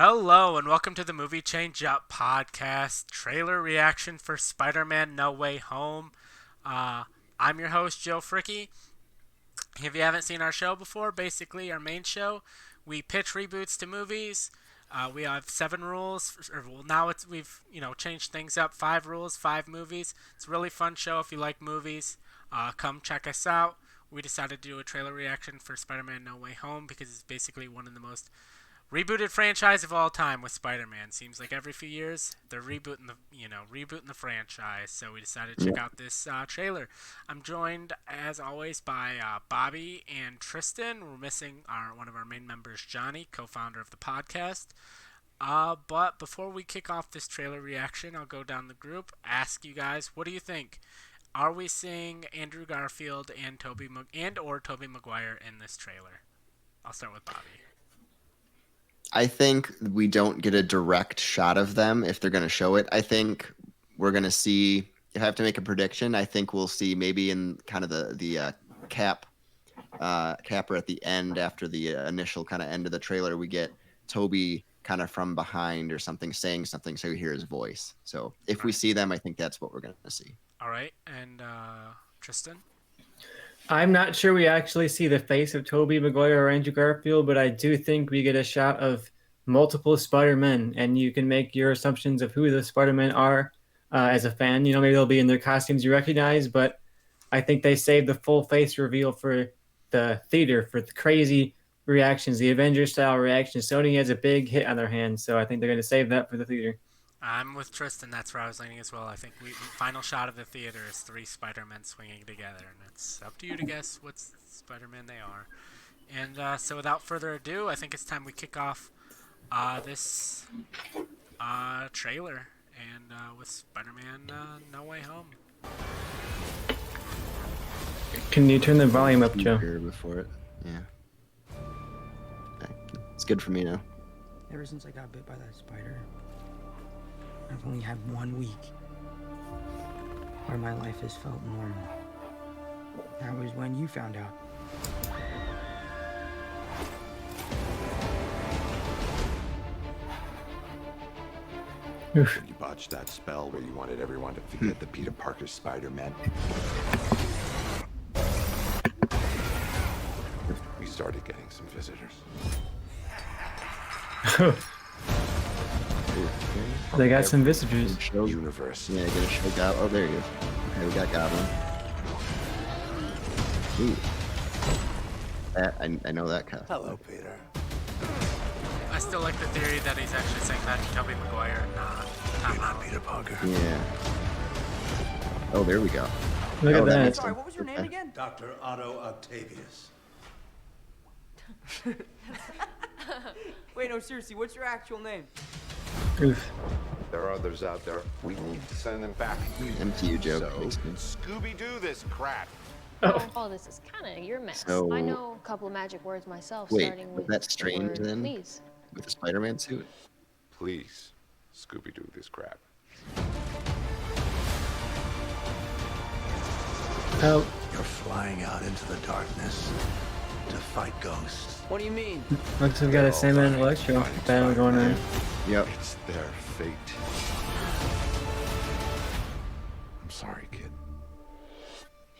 Hello and welcome to the Movie Changeup podcast trailer reaction for Spider-Man No Way Home. I'm your host Joe Fricky. If you haven't seen our show before, basically our main show, we pitch reboots to movies. We have 7 rules. Now we've changed things up. 5 rules, 5 movies. It's a really fun show if you like movies. Come check us out. We decided to do a trailer reaction for Spider-Man No Way Home because it's basically one of the most rebooted franchise of all time with Spider-Man. Seems like every few years they're rebooting the franchise. So we decided to check out this trailer. I'm joined as always by Bobby and Tristan. We're missing one of our main members, Johnny, co-founder of the podcast. But before we kick off this trailer reaction, I'll go down the group, ask you guys, what do you think? Are we seeing Andrew Garfield and Tobey Maguire in this trailer? I'll start with Bobby. I think we don't get a direct shot of them if they're going to show it. I think we're going to see, if I have to make a prediction, I think we'll see maybe in kind of the capper at the end after the initial kind of end of the trailer, we get Toby kind of from behind or something saying something so you hear his voice. So if we see them, I think that's what we're going to see. All right. And Tristan? I'm not sure we actually see the face of Tobey Maguire or Andrew Garfield, but I do think we get a shot of multiple Spider-Men, and you can make your assumptions of who the Spider-Men are as a fan. You know, maybe they'll be in their costumes you recognize, but I think they saved the full face reveal for the theater, for the crazy reactions, the Avengers-style reactions. Sony has a big hit on their hands, so I think they're going to save that for the theater. I'm with Tristan. That's where I was leaning as well. I think the final shot of the theater is 3 Spider-Men swinging together, and it's up to you to guess what Spider-Man they are. And so without further ado, I think it's time we kick off this trailer and with Spider-Man No Way Home. Can you turn the volume up, Joe? Before it, yeah. Okay. It's good for me now. Ever since I got bit by that spider, I've only had 1 week where my life has felt normal. That was when you found out. When you botched that spell where you wanted everyone to forget the Peter Parker Spider-Man, we started getting some visitors. They got some visitors. Universe. Yeah, get a show Goblin. Oh, there he is. Okay, we got Goblin. Ooh. I know that costume. Hello, Peter. I still like the theory that he's actually saying that to Tobey Maguire, not Tom Holland. Peter Parker. Yeah. Oh, there we go. Look at that. Sorry, what was your name again? Dr. Otto Octavius. Wait, no, seriously, what's your actual name? Oof. There are others out there. We need to send them back. MCU joke. So, Makes sense. Scooby-Doo this crap. Oh, this is kind of your mess. So- I know a couple of magic words myself, Wait, starting was with that the strange word then? please. With the Spider-Man suit? Please, Scooby-Doo this crap. Oh, You're flying out into the darkness to fight ghosts. What do you mean? looks like we got a Sandman and Electro battle going on. Yep. It's their fate. I'm sorry, kid.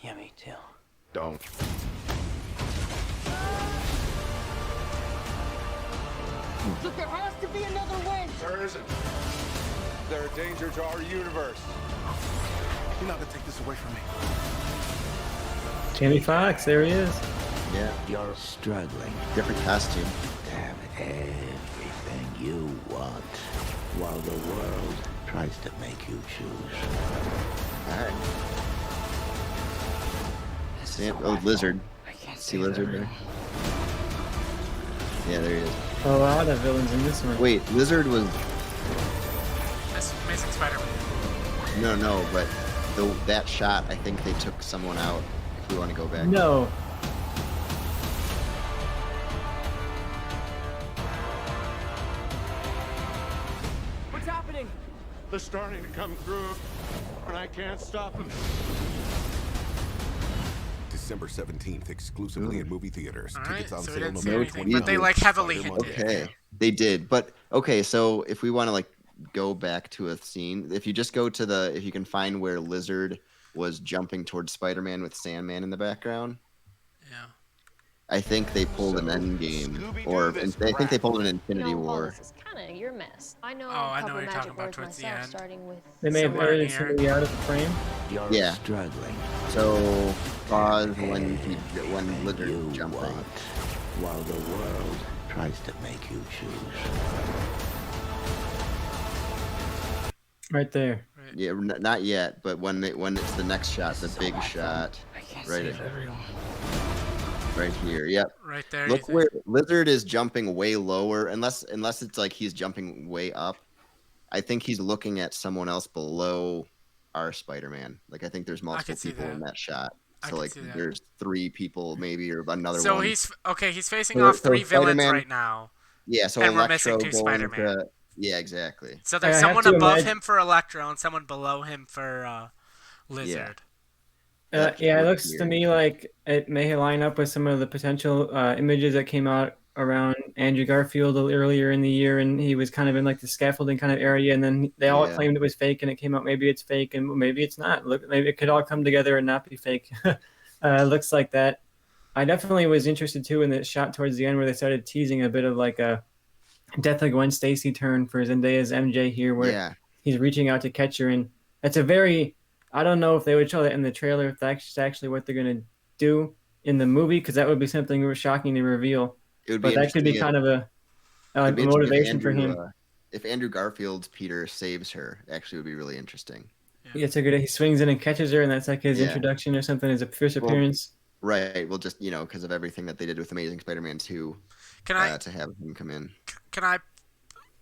Yeah, me too. Don't. Look, there has to be another way! There isn't. They're a danger to our universe. You're not gonna take this away from me. Jamie Foxx, there he is. Yeah. You're struggling Different costume. to have everything you want, while the world tries to make you choose. Alright. Oh, Lizard. I can't See Lizard there? Yeah, there he is. A lot of villains in this one. Wait, Lizard was... This Amazing Spider-Man. No, but that shot, I think they took someone out, if we want to go back. No. What's happening? They're starting to come through, and I can't stop them. December 17th, exclusively in movie theaters. All Tickets right, on so we sale didn't see November anything, but they 29th. like heavily Spider hinted. Monday. Okay, they did, but okay. So if we want to like go back to a scene, if you just go to if you can find where Lizard was jumping towards Spider-Man with Sandman in the background, Yeah. I think they pulled an So, Endgame, Scooby-Doo or this I think they crap. pulled an You Infinity know, all War. this is kind of your mess. I know Oh, a I know couple what you're talking magic about words towards the myself, end. starting with. They may have Somewhere in edited here. somebody out of the frame. You're Yeah. struggling. So pause when Everything when you Lizard jumping. want, while the world tries to make you choose. Right there. Yeah, not yet, but when it's the next shot, the big shot, right right here. Yep. Right there. Look where Lizard is jumping way lower, unless it's like he's jumping way up. I think he's looking at someone else below our Spider-Man. Like I think there's multiple see people in that. that shot. I So could like see that. there's 3 people maybe, or another So one. he's facing So- off so 3 villains Spider-Man- right now, Yeah, so and we're Electro missing 2 going Spider-Man. to yeah, exactly. So there's I have someone to above imagine- him for Electro and someone below him for Lizard. That Yeah, it was looks to weird. me like it may line up with some of the potential images that came out around Andrew Garfield earlier in the year, and he was kind of in like the scaffolding kind of area, and then they all Yeah. claimed it was fake, and it came out maybe it's fake, and maybe it's not. Look, maybe it could all come together and not be fake. Looks like that. I definitely was interested too in the shot towards the end where they started teasing a bit of like a Death of Gwen Stacy turn for Zendaya's MJ here, where Yeah. he's reaching out to catch her, and that's a very I don't know if they would show that in the trailer, if that's actually what they're going to do in the movie, because that would be something shocking to reveal. It would be But that could be interesting kind of a it'd be interesting motivation for him. if Andrew Garfield's Peter saves her, actually would be really interesting. Yeah, it's a good. He swings in and catches her, and that's like his Yeah. introduction or something, his first Well, appearance. Right. Well, just because of everything that they did with Amazing Spider-Man 2, Can I to have him come in. can I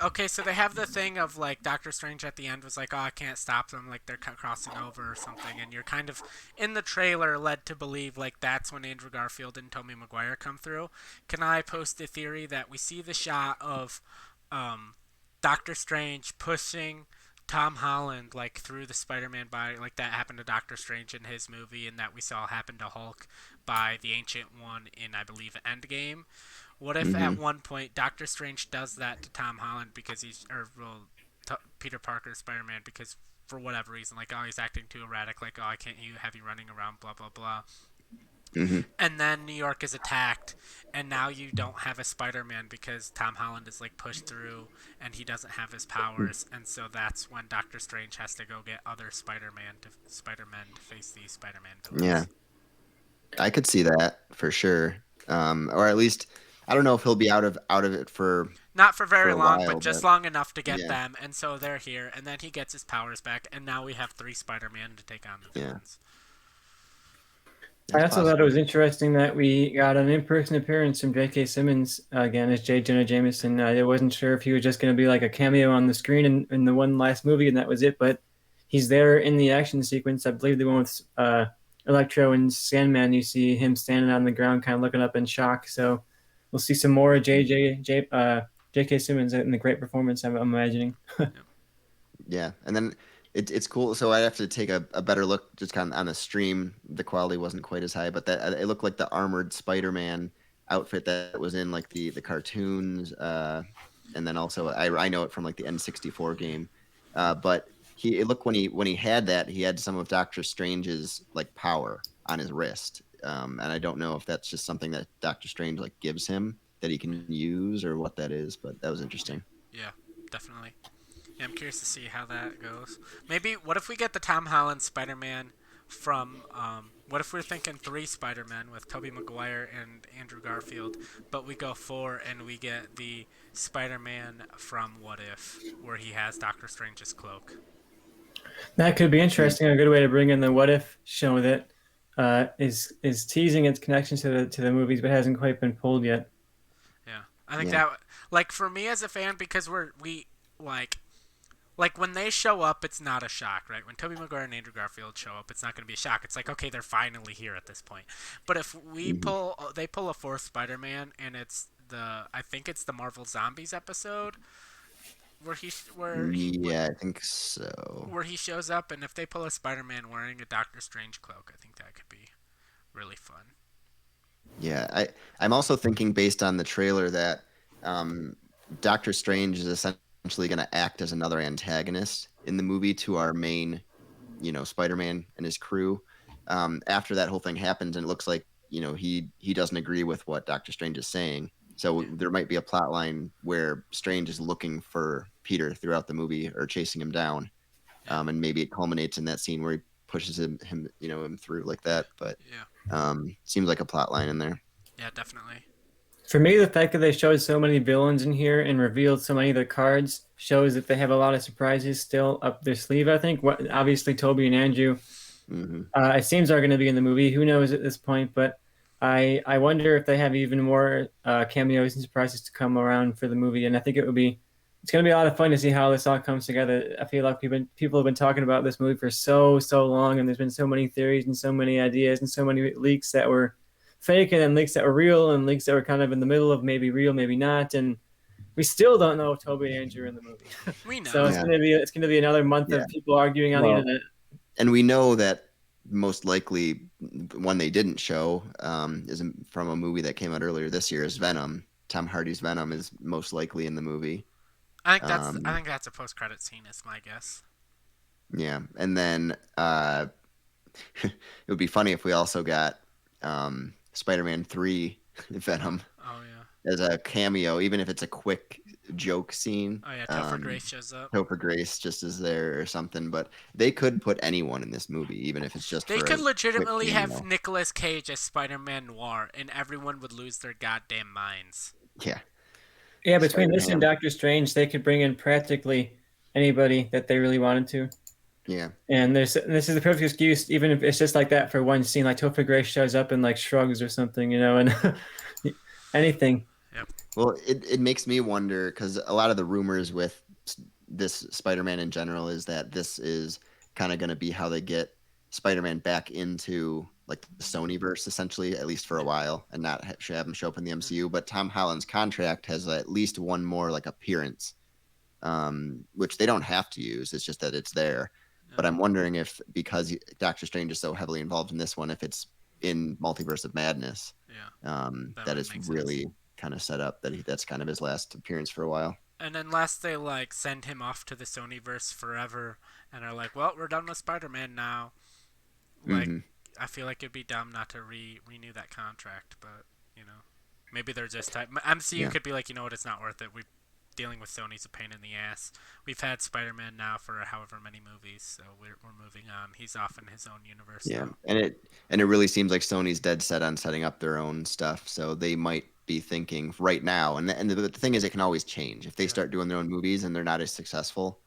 Okay, so they have the thing of like Doctor Strange at the end was like, "Oh, I can't stop them, like they're crossing over or something," and you're kind of in the trailer led to believe like that's when Andrew Garfield and Tobey Maguire come through. Can I post a theory that we see the shot of Doctor Strange pushing Tom Holland like through the Spider-Man body, like that happened to Doctor Strange in his movie, and that we saw happen to Hulk by the Ancient One in, I believe, Endgame? What if at one point Doctor Strange does that to Tom Holland because Peter Parker, Spider-Man, because for whatever reason, like, oh, he's acting too erratic, like, oh, I can't have you running around, blah, blah, blah. And then New York is attacked, and now you don't have a Spider-Man because Tom Holland is, like, pushed through, and he doesn't have his powers, and so that's when Doctor Strange has to go get other Spider-Men to face these Spider-Man villains. Yeah. I could see that for sure. Or at least, I don't know if he'll be out of it for not for very for a long, while, but just but- long enough to get yeah. them, and so they're here, and then he gets his powers back, and now we have 3 Spider-Man to take on the Yeah. villains. I also thought it was interesting that we got an in-person appearance from J.K. Simmons again as J. Jonah Jameson. I wasn't sure if he was just going to be like a cameo on the screen in the one last movie, and that was it. But he's there in the action sequence. I believe the one with Electro and Sandman. You see him standing on the ground, kind of looking up in shock. So we'll see some more J.K. Simmons in the great performance, I'm imagining. Yeah, and then it's cool. So I have to take a better look just kind of on the stream. The quality wasn't quite as high, but that it looked like the armored Spider-Man outfit that was in like the cartoons, and then also I know it from like the N64 game. But it looked when he had that, he had some of Doctor Strange's like power on his wrist, and I don't know if that's just something that Doctor Strange like gives him that he can use or what that is, but that was interesting. Yeah, definitely. Yeah, I'm curious to see how that goes. Maybe, what if we get the Tom Holland Spider-Man from, what if we're thinking 3 Spider-Man with Tobey Maguire and Andrew Garfield, but we go 4 and we get the Spider-Man from What If, where he has Doctor Strange's cloak. That could be interesting. A good way to bring in the What If show that is teasing its connections to the movies, but hasn't quite been pulled yet. Yeah, I think Yeah. that, like, for me as a fan, because like when they show up, it's not a shock, right? When Tobey Maguire and Andrew Garfield show up, it's not going to be a shock. It's like, okay, they're finally here at this point. But if they pull a 4th Spider-Man, and I think it's the Marvel Zombies episode, where Yeah, I think so. where he shows up, and if they pull a Spider-Man wearing a Doctor Strange cloak, I think that could be really fun. Yeah, I'm also thinking based on the trailer that um, Doctor Strange is essentially going to act as another antagonist in the movie to our main, Spider-Man and his crew. After that whole thing happens, and it looks like he doesn't agree with what Doctor Strange is saying. So Yeah. there might be a plot line where Strange is looking for Peter throughout the movie or chasing him down, Yeah. and maybe it culminates in that scene where he pushes him through like that. But Yeah. seems like a plot line in there. Yeah, definitely. For me, the fact that they showed so many villains in here and revealed so many of their cards shows that they have a lot of surprises still up their sleeve. I think. Obviously, Toby and Andrew, Hmm. it seems are going to be in the movie. Who knows at this point? But I wonder if they have even more cameos and surprises to come around for the movie. And I think it's going to be a lot of fun to see how this all comes together. I feel like people have been talking about this movie for so long, and there's been so many theories and so many ideas and so many leaks that were fake and then leaks that were real and leaks that were kind of in the middle of maybe real, maybe not. And we still don't know if Toby and Andrew are in the movie. We So know. Yeah. it's gonna be another month Yeah. of people arguing on the Well, internet. and we know that most likely one they didn't show is from a movie that came out earlier this year is Venom. Tom Hardy's Venom is most likely in the movie. I Um, think that's a post-credit scene. Is my guess. yeah, and then it would be funny if we also got Spider-Man 3 Venom Oh yeah. as a cameo, even if it's a quick joke scene. Oh yeah. Topher Grace shows up. Topher Grace just is there or something, but they could put anyone in this movie, even if it's just They for could a legitimately quick have cameo. Nicolas Cage as Spider-Man Noir, and everyone would lose their goddamn minds. Yeah, Yeah, between this and Spider-Man. Doctor Strange, they could bring in practically anybody that they really wanted to. Yeah, And this is the perfect excuse, even if it's just like that for one scene, like Topher Grace shows up and like shrugs or something, and anything. Yep. well, it makes me wonder because a lot of the rumors with this Spider-Man in general is that this is kind of going to be how they get Spider-Man back into like the Sonyverse essentially, at least for a while, and not have him show up in the MCU. But Tom Holland's contract has at least one more like appearance, which they don't have to use. It's just that it's there. But I'm wondering if because Doctor Strange is so heavily involved in this one, if it's in Multiverse of Madness, Yeah. That that would it's make sense. really kind of set up that that's kind of his last appearance for a while. And unless they like send him off to the Sonyverse forever and are like, well, we're done with Spider-Man now. Like, Mhm. I feel like it'd be dumb not to renew that contract, but maybe they're just MCU Yeah. could be like, you know what, it's not worth it. We dealing with Sony's a pain in the ass. We've had Spider-Man now for however many movies, so we're moving on. He's off in his own universe Yeah, now. and it really seems like Sony's dead set on setting up their own stuff, so they might be thinking right now. And the thing is, it can always change if they Yeah. start doing their own movies and they're not as successful.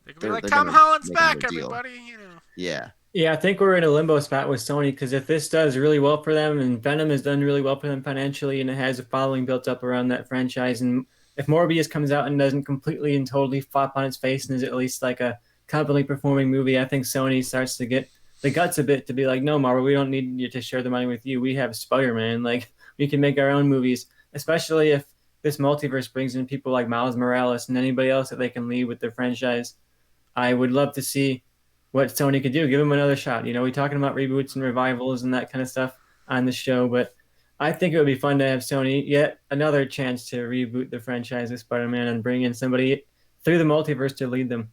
They could be They're like, they're Tom gonna Holland's make back, another deal. everybody. Yeah, Yeah, I think we're in a limbo spot with Sony because if this does really well for them and Venom has done really well for them financially and it has a following built up around that franchise, and if Morbius comes out and doesn't completely and totally flop on its face and is at least like a competently performing movie, I think Sony starts to get the guts a bit to be like, no, Marvel, we don't need you to share the money with you. We have Spider-Man. Like, we can make our own movies, especially if this multiverse brings in people like Miles Morales and anybody else that they can lead with their franchise. I would love to see what Sony could do. Give them another shot. We're talking about reboots and revivals and that kind of stuff on the show, but I think it would be fun to have Sony yet another chance to reboot the franchise of Spider-Man and bring in somebody through the multiverse to lead them.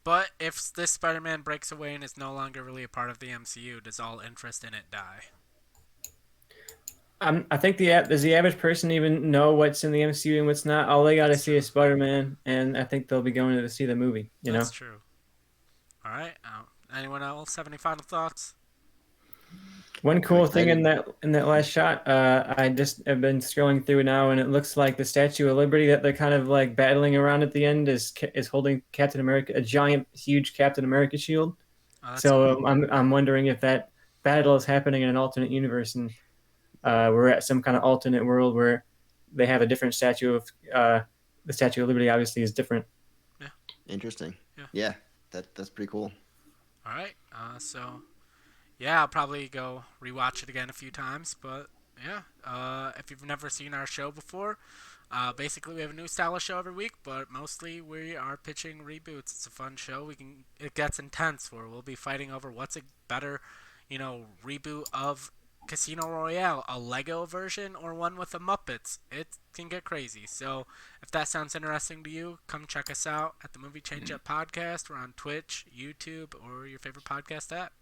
But if this Spider-Man breaks away and is no longer really a part of the MCU, does all interest in it die? I think does the average person even know what's in the MCU and what's not? All they got to see is Spider-Man, and I think they'll be going to see the movie. That's true. All right. Anyone else have any final thoughts? One cool thing in excited. that last shot, I just have been scrolling through now, and it looks like the Statue of Liberty that they're kind of like battling around at the end is holding Captain America, a giant, huge Captain America shield. Oh, that's So cool. I'm wondering if that battle is happening in an alternate universe, and we're at some kind of alternate world where they have a different statue of the Statue of Liberty. Obviously, is different. interesting. Yeah. Yeah, that's pretty cool. All right. So, yeah, I'll probably go rewatch it again a few times. But yeah, if you've never seen our show before, basically we have a new style of show every week, but mostly we are pitching reboots. It's a fun show. It gets intense where we'll be fighting over what's a better, reboot of Casino Royale, a Lego version, or one with the Muppets. It can get crazy. So if that sounds interesting to you, come check us out at the Movie Changeup podcast. We're on Twitch, YouTube, or your favorite podcast app.